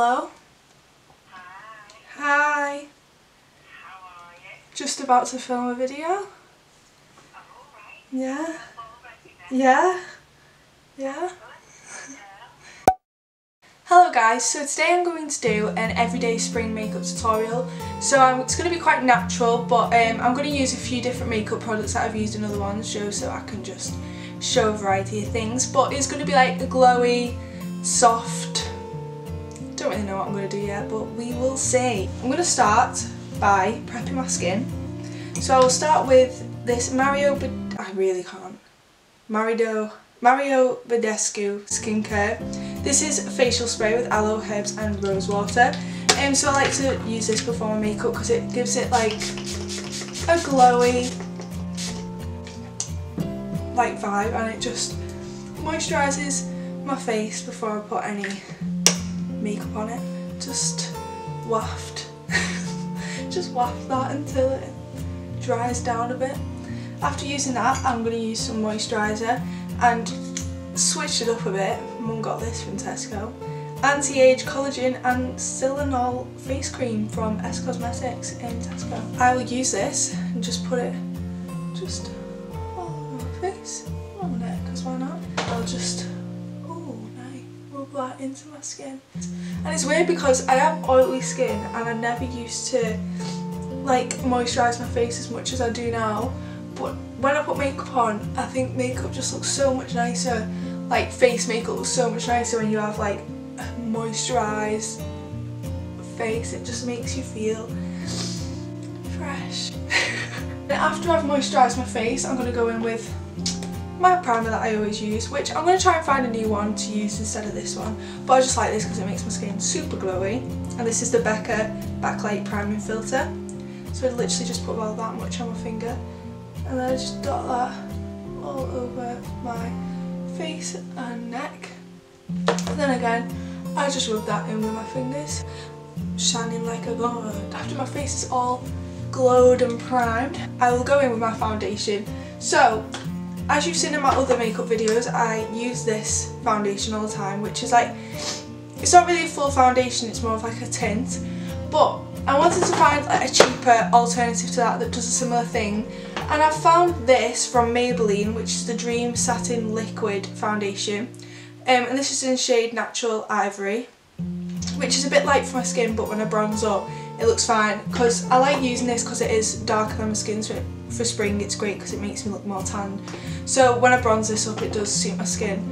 Hello? Hi. How are you? Just about to film a video. Oh, right. Yeah. Already then? Yeah. Good. Hello guys, so today I'm going to do an everyday spring makeup tutorial. So it's going to be quite natural, but I'm going to use a few different makeup products that I've used in other ones just so I can just show a variety of things. But it's going to be like a glowy, soft, don't really know what I'm going to do yet, but we will see. I'm going to start by prepping my skin. So I will start with this Mario Badescu skincare. This is a facial spray with aloe, herbs and rose water. So I like to use this before my makeup because it gives it like a glowy like vibe, and it just moisturises my face before I put any makeup on it. Just waft just waft that until it dries down a bit. After using that, I'm going to use some moisturiser and switch it up a bit. Mum got this from Tesco. Anti-age collagen and Silanol face cream from S Cosmetics in Tesco. I will use this and just put it just on my face, on my neck, because why not? I'll just rub that into my skin. And it's weird because I have oily skin and I never used to like moisturise my face as much as I do now. But when I put makeup on, I think makeup just looks so much nicer. Like face makeup looks so much nicer when you have like a moisturised face. It just makes you feel fresh. After I've moisturised my face, I'm going to go in with my primer that I always use, which I'm going to try and find a new one to use instead of this one. But I just like this because it makes my skin super glowy. And this is the Becca Backlight Priming Filter. So I literally just put about that much on my finger. And then I just dot that all over my face and neck. And then again, I just rub that in with my fingers. Shining like a god. After my face is all glowed and primed, I will go in with my foundation. So, as you've seen in my other makeup videos, I use this foundation all the time, which is like, it's not really a full foundation, it's more of like a tint. But I wanted to find like a cheaper alternative to that does a similar thing. And I found this from Maybelline, which is the Dream Satin Liquid Foundation. And this is in shade Natural Ivory, which is a bit light for my skin, but when I bronze up, it looks fine. Because I like using this because it is darker than my skin, so for spring it's great because it makes me look more tanned. So when I bronze this up, it does suit my skin.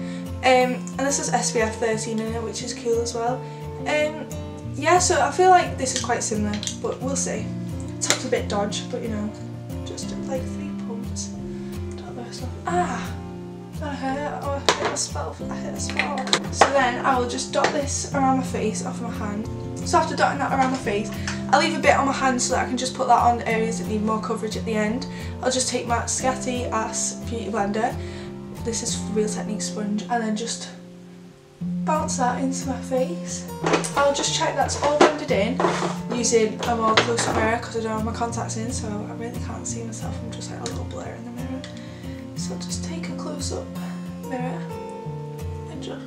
And this has SPF 13 in it, which is cool as well. Yeah, so I feel like this is quite similar, but we'll see. Top's a bit dodge, but you know, just like 3 pumps. Dot the rest off. That hurt. Oh, I hit a spell. So then I will just dot this around my face off my hand. So after dotting that around my face, I'll leave a bit on my hand so that I can just put that on areas that need more coverage at the end. I'll just take my Scatty Ass Beauty Blender. This is Real Technique sponge, and then just bounce that into my face. I'll just check that's all blended in using a more close-up mirror because I don't have my contacts in, so I really can't see myself. I'm just like a little blur in the mirror. So I'll just take a close-up mirror and just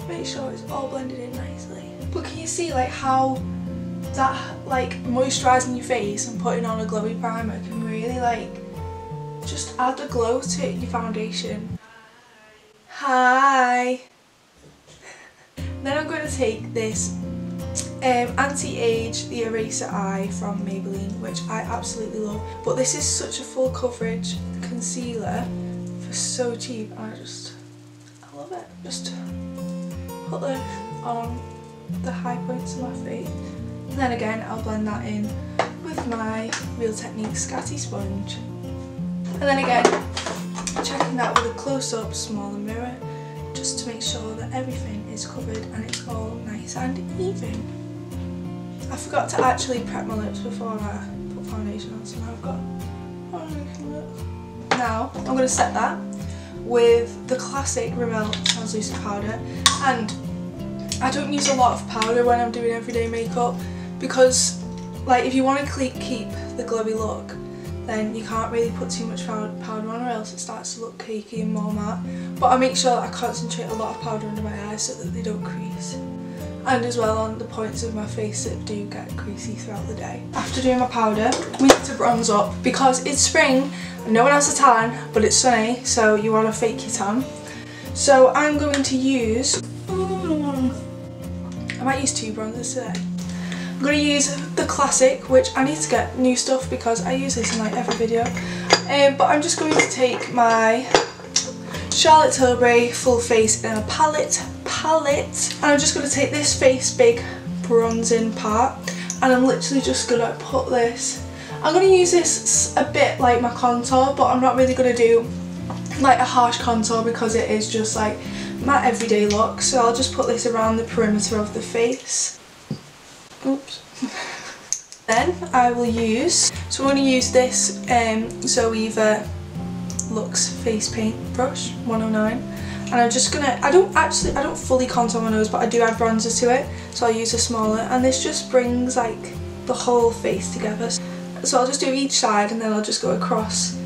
make sure it's all blended in nicely. But can you see like how that like moisturising your face and putting on a glowy primer can really like just add a glow to your foundation. Hi! Then I'm going to take this Anti-Age The Eraser Eye from Maybelline, which I absolutely love. But this is such a full coverage concealer for so cheap. I love it. Just put this on the high points of my face. And then again, I'll blend that in with my Real Technique Scatty sponge. And then again, checking that with a close-up smaller mirror, just to make sure that everything is covered and it's all nice and even. I forgot to actually prep my lips before I put foundation on, so now I've got foundation lips. Now I'm going to set that with the classic Rimmel translucent powder, and I don't use a lot of powder when I'm doing everyday makeup because like if you want to keep the glowy look, then you can't really put too much powder on or else it starts to look cakey and more matte. But I make sure that I concentrate a lot of powder under my eyes so that they don't crease. and as well on the points of my face that do get creasy throughout the day. After doing my powder, we need to bronze up because it's spring and no one has a tan, but it's sunny, so you want to fake your tan. So I'm going to use, I might use 2 bronzers today. I'm going to use the Classic, which I need to get new stuff because I use this in like every video. But I'm just going to take my Charlotte Tilbury Full Face in a palette, and I'm just going to take this face big bronzing part, and I'm literally just going to put this, I'm going to use this a bit like my contour, but I'm not really going to do like a harsh contour because it is just like my everyday look, so I'll just put this around the perimeter of the face. Oops. Then I will use, so I'm going to use this Zoeva Luxe Face Paint brush 109, and I'm just gonna, I don't fully contour my nose, but I do add bronzer to it, so I'll use a smaller, and this just brings like the whole face together. So I'll just do each side and then I'll just go across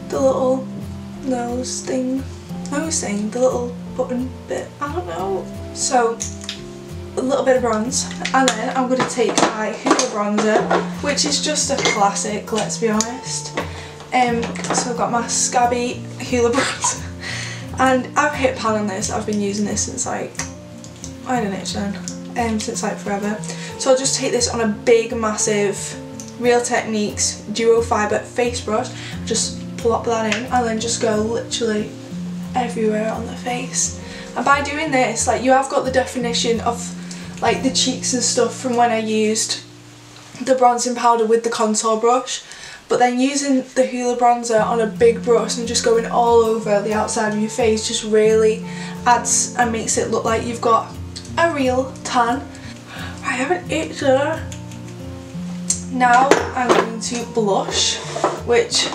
the little nose thing, the little button bit, I don't know. So a little bit of bronze, and then I'm going to take my Hoola bronzer, which is just a classic, let's be honest. So I've got my Scabby Hoola bronzer, and I've hit pan on this. I've been using this since like, I don't know, since like forever. So I'll just take this on a big massive Real Techniques Duo Fibre face brush, just plop that in, and then just go literally everywhere on the face. And by doing this, like, you have got the definition of like the cheeks and stuff from when I used the bronzing powder with the contour brush, but then using the Hoola bronzer on a big brush and just going all over the outside of your face just really adds and makes it look like you've got a real tan. I have an itch there. Now I'm going to blush, which,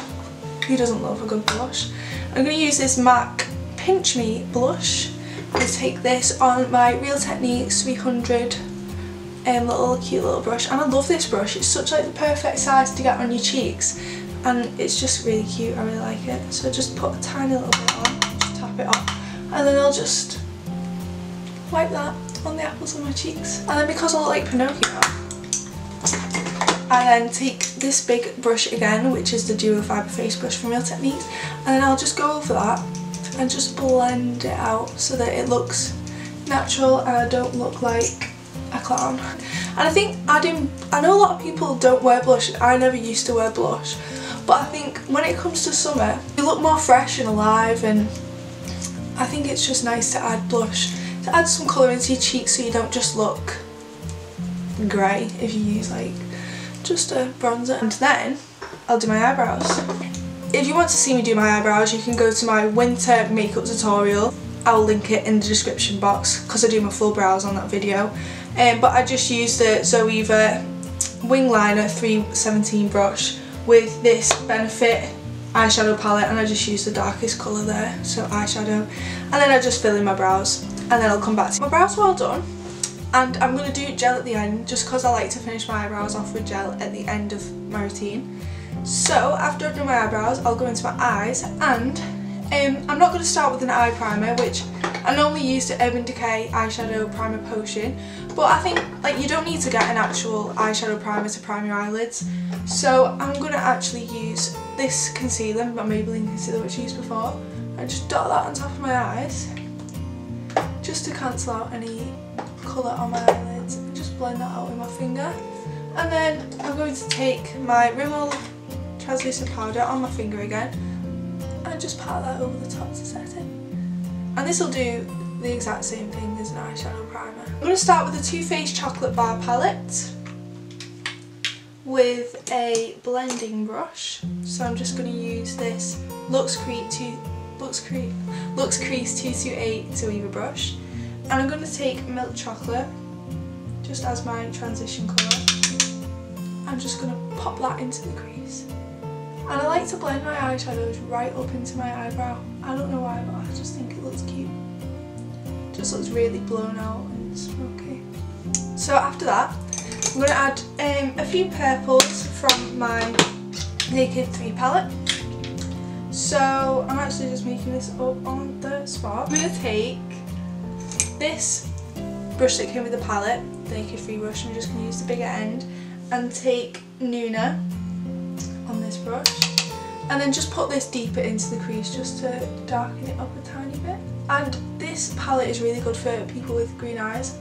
who doesn't love a good blush? I'm going to use this MAC Pinch Me blush. I'm going to take this on my Real Techniques 300 cute little brush, and I love this brush. It's such like the perfect size to get on your cheeks, and it's just really cute. I really like it. So just put a tiny little bit on, just tap it off, and then I'll just wipe that on the apples of my cheeks. And then because I look like Pinocchio, I then take this big brush again, which is the Duo Fibre face brush from Real Techniques, and then I'll just go over that and just blend it out so that it looks natural and I don't look like a clown. And I think I know a lot of people don't wear blush, and I never used to wear blush, but I think when it comes to summer you look more fresh and alive, and I think it's just nice to add blush, to add some colour into your cheeks so you don't just look grey if you use like just a bronzer. And then I'll do my eyebrows. If you want to see me do my eyebrows, you can go to my winter makeup tutorial. I'll link it in the description box because I do my full brows on that video. But I just used the Zoeva Wing Liner 317 brush with this Benefit eyeshadow palette, and I just used the darkest colour there, so eyeshadow. And then I just fill in my brows, and then I'll come back to my brows are all done. And I'm going to do gel at the end just because I like to finish my eyebrows off with gel at the end of my routine. So after I've done my eyebrows, I'll go into my eyes, and I'm not going to start with an eye primer, which I normally use the Urban Decay eyeshadow primer potion, but I think like you don't need to get an actual eyeshadow primer to prime your eyelids. So I'm going to actually use this concealer, my Maybelline concealer which I used before. I just dot that on top of my eyes just to cancel out any colour on my eyelids, and just blend that out with my finger. And then I'm going to take my Rimmel translucent powder on my finger again and just pat that over the top to set it. And this will do the exact same thing as an eyeshadow primer. I'm going to start with a Too Faced Chocolate Bar palette with a blending brush. So I'm just going to use this Luxe Crease 228 Zoeva brush, and I'm going to take Milk Chocolate just as my transition colour. I'm just going to pop that into the crease. And I like to blend my eyeshadows right up into my eyebrow. I don't know why, but I just think it looks cute. It just looks really blown out and smoky. So after that, I'm going to add a few purples from my Naked 3 palette. So I'm actually just making this up on the spot. I'm going to take this brush that came with the palette, the Naked Free brush. I'm just going to use the bigger end and take Nuna on this brush, and then just put this deeper into the crease just to darken it up a tiny bit. And this palette is really good for people with green eyes.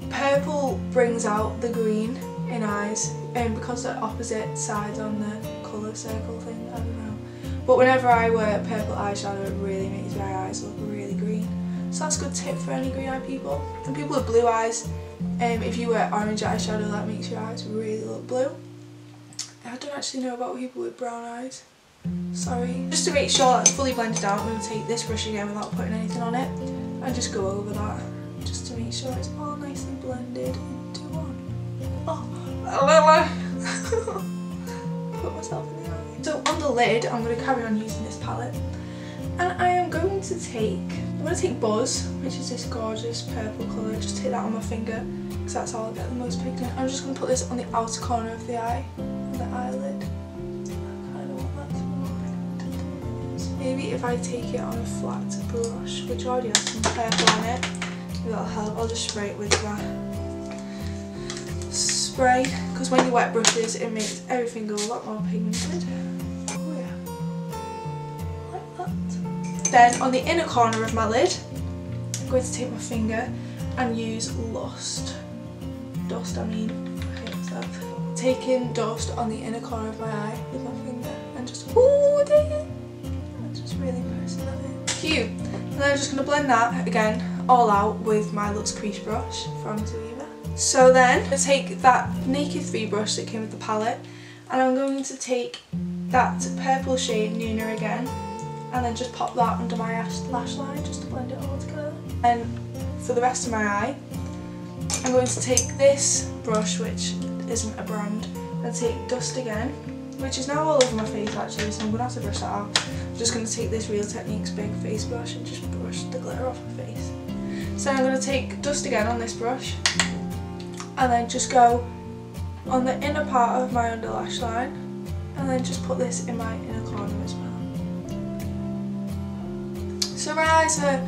Purple brings out the green in eyes, because they're opposite sides on the colour circle thing, I don't know. But whenever I wear purple eyeshadow, it really makes my eyes look really green. So that's a good tip for any green eye people. And people with blue eyes, if you wear orange eyeshadow, that makes your eyes really look blue. I don't actually know about people with brown eyes. Sorry. Just to make sure that's fully blended out, I'm going to take this brush again without putting anything on it and just go over that, just to make sure it's all nicely blended into one. Oh, put myself in the eye. So on the lid, I'm going to carry on using this palette, and I am going to take Buzz, which is this gorgeous purple colour. Just take that on my finger because that's all I get the most pigment. I'm just going to put this on the outer corner of the eye, on the eyelid. Maybe if I take it on a flat brush, which already has some purple on it, maybe that'll help. I'll just spray it with that spray, because when you wet brushes it makes everything go a lot more pigmented. Oh yeah, like that. Then on the inner corner of my lid, I'm going to take my finger and use Dust, I mean, I hate myself. Taking dust on the inner corner of my eye with my finger and just, ooh, there. Really pressing that in. Cute. And then I'm just going to blend that again all out with my Lux Crease brush from Zoeva. So then I'm going to take that Naked Free brush that came with the palette, and I'm going to take that purple shade Nuna again, and then just pop that under my lash line just to blend it all together. And for the rest of my eye, I'm going to take this brush, which isn't a brand, and take Dust again, which is now all over my face actually, so I'm going to have to brush that out. I'm just going to take this Real Techniques big face brush and just brush the glitter off my face. So I'm going to take Dust again on this brush, and then just go on the inner part of my under lash line, and then just put this in my inner corner as well. So my eyes are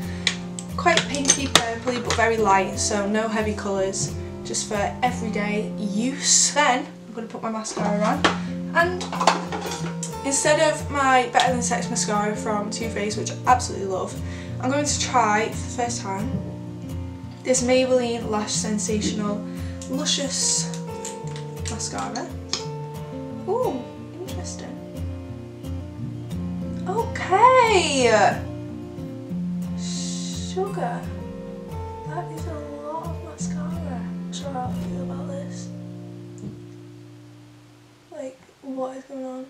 quite pinky purpley but very light, so no heavy colours, just for everyday use. Then I'm going to put my mascara on. And instead of my Better Than Sex mascara from Too Faced, which I absolutely love, I'm going to try for the first time this Maybelline Lash Sensational Luscious mascara. Ooh, interesting. Okay! Sugar. That is a lot of mascara. I'm not sure how I feel about this. Like, what is going on?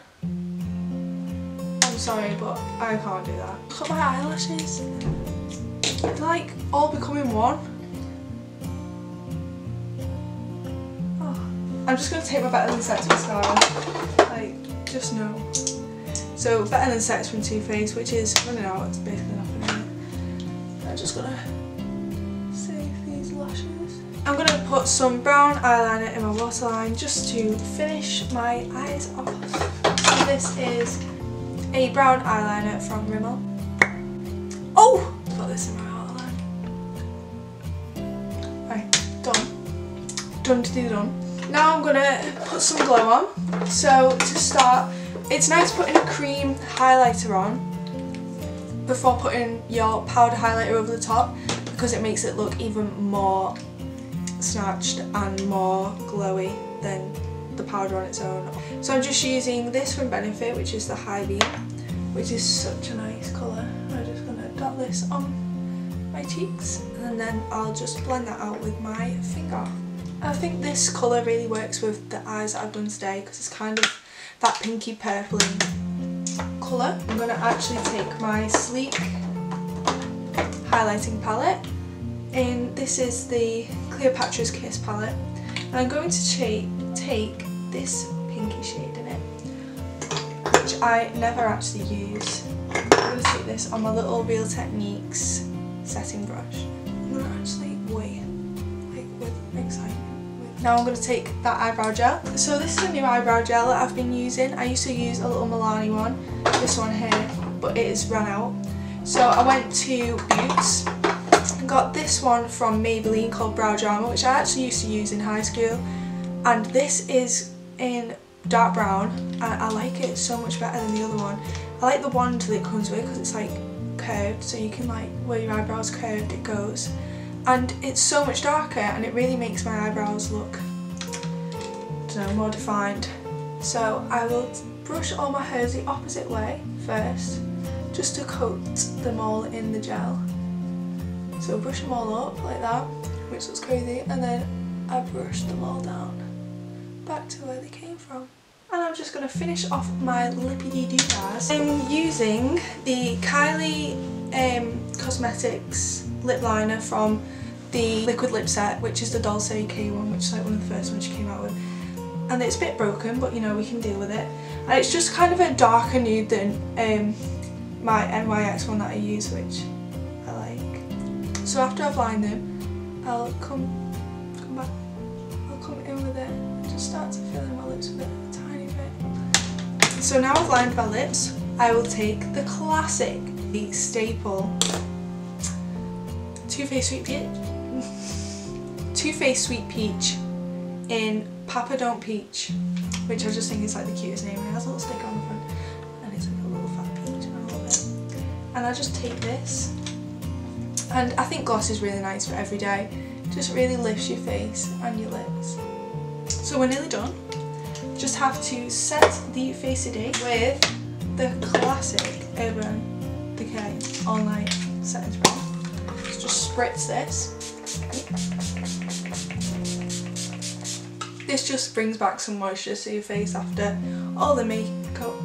I'm sorry, but I can't do that. Look at my eyelashes. They're like all becoming one. Oh. I'm just going to take my Better Than Sex mascara. Like, just no. So, Better Than Sex from Too Faced, which is running out. It's basically nothing in it. I'm just going to save these lashes. I'm going to put some brown eyeliner in my waterline just to finish my eyes off. So this is a brown eyeliner from Rimmel. Oh! I've got this in my waterline. Right, done. Done to do done. Now I'm going to put some glow on. So to start, it's nice putting a cream highlighter on before putting your powder highlighter over the top, because it makes it look even more snatched and more glowy than the powder on its own. So I'm just using this from Benefit, which is the High Beam, which is such a nice colour. I'm just going to dot this on my cheeks, and then I'll just blend that out with my finger. I think this colour really works with the eyes that I've done today, because it's kind of that pinky purpley colour. I'm going to actually take my Sleek highlighting palette, and this is the Cleopatra's Kiss palette, and I'm going to take this pinky shade in it, which I never actually use. I'm going to take this on my little Real Techniques setting brush. I'm going to actually wait, like, with excitement. Now I'm going to take that eyebrow gel. So this is a new eyebrow gel that I've been using. I used to use a little Milani one, this one here, but it has run out. So I went to Boots I got this one from Maybelline called Brow Drama, which I actually used to use in high school, and this is in dark brown and I like it so much better than the other one. I like the wand that it comes with because it's like curved, so you can like where your eyebrows curved it goes, and it's so much darker and it really makes my eyebrows look, I don't know, more defined. So I will brush all my hairs the opposite way first, just to coat them all in the gel. So brush them all up like that, which looks crazy, and then I brush them all down back to where they came from. And I'm just going to finish off my lippity doodads. I'm using the Kylie Cosmetics lip liner from the Liquid Lip Set, which is the Dolce K one, which is like one of the first ones she came out with. And it's a bit broken, but you know, we can deal with it. And it's just kind of a darker nude than my NYX one that I use, which I like. So after I've lined them, I'll come back, I'll come in with it and just start to fill in my lips with it a tiny bit. So now I've lined my lips, I will take the classic, the staple Too Faced Sweet Peach in Papa Don't Peach, which I just think is like the cutest name, and it has a little sticker on the front and it's like a little fat peach and I love it. And I just take this, and I think gloss is really nice for every day, just really lifts your face and your lips. So we're nearly done. Just have to set the Face Today with the classic Urban Decay All Night Setting Spray. So just spritz this. This just brings back some moisture to your face after all the makeup.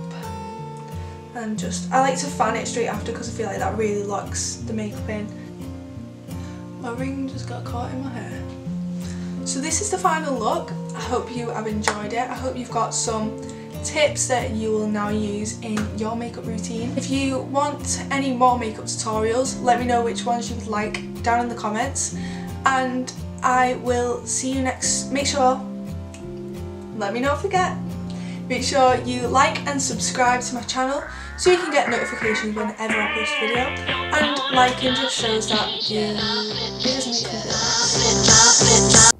And just, I like to fan it straight after because I feel like that really locks the makeup in. My ring just got caught in my hair. So this is the final look. I hope you have enjoyed it. I hope you've got some tips that you will now use in your makeup routine. If you want any more makeup tutorials, let me know which ones you would like down in the comments, and I will see you next. Let me not forget. Make sure you like and subscribe to my channel so you can get notifications whenever I post a video, and liking just shows that it doesn't make me feel nice.